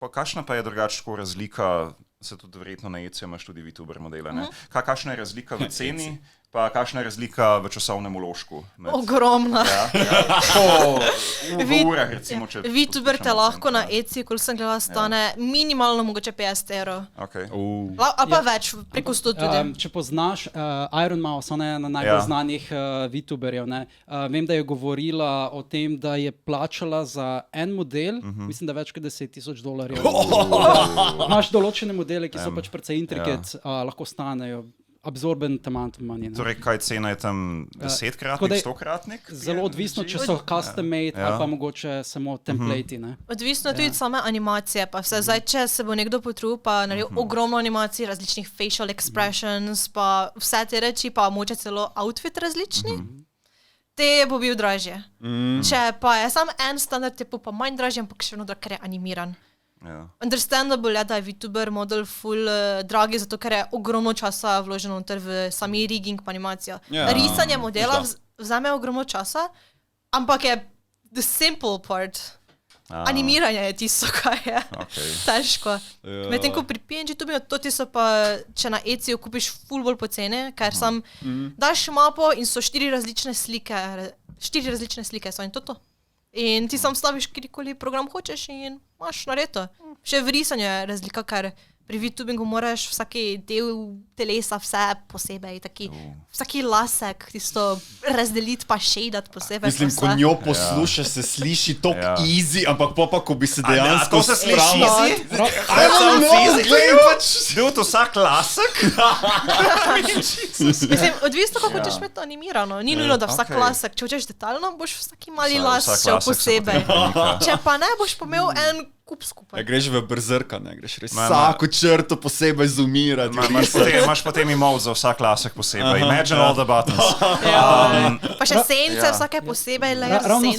Pa kakšna pa je drugače razlika, se tudi verjetno na ECU imaš tudi VTuber modele, ne? Kakšna je razlika v ceni, pa kakšna je razlika v časovnem vložku? Ogromna. V urah, recimo, če... VTuber te lahko na ECU, koliko sem gledala, stane minimalno mogoče 50 €. Okay. A pa več, preko 100 tudi. Če poznaš Iron Mouse, ona je ena najbolj znanih VTuberjev, ne? Vem, da je govorila o tem, da je plačala za en model, mislim, da več kot $10,000. Imaš določene modele, ki so pač precej intricate, lahko stanejo absorbent amount of money. Torej, kaj cena je tam 10-kratnik, 100-kratnik? Zelo odvisno, če so custom made ali pa mogoče samo templati. Odvisno tudi od same animacije, pa vse. Zdaj, če se bo nekdo potrudil, pa naredil ogromno animacij, različnih facial expressions, pa vse te reči, pa mogoče celo outfit različni, te bo bil dražje. Če pa je sam en standard, te bo pa manj dražje, ampak še vedno, ker je animiran. Understandable je, da je VTuber model full dragi, zato ker je ogromno časa vloženo v sami rigging pa animacijo. Risanje modela vzame ogromno časa, ampak je the simple part. Animiranje je tisto, kaj je težko. Medtem ko pri PNG-tubi, to so pa, če na ECU kupiš full bolj poceni, ker sam daš mapo in so 4 različne slike so in to. In ti sam staviš kjerkoli program hočeš in imaš nareto. Še v risanju je razlika, ker pri VTubingu moraš vsaki del telesa vse posebej, vsaki lasek tisto razdeliti pa shadat posebej. Mislim, ko njo poslušaš, se sliši tok easy, ampak pa ko bi se dejansko to se sliši easy? Dude, vsak lasek? Mislim, odvisno, kako hočeš imeti to animirano. Ni nujno, da vsak lasek, če hočeš detaljno, boš vsaki mali las šel posebej. Če pa ne, boš pa imel en kup skupaj. Greš v Berserka, ne? Greš res vsako črto posebej zoomirati. Imaš potem emote za vsak lasek posebej. Imagine all the buttons. Pa še sence, vsake posebej layer sence.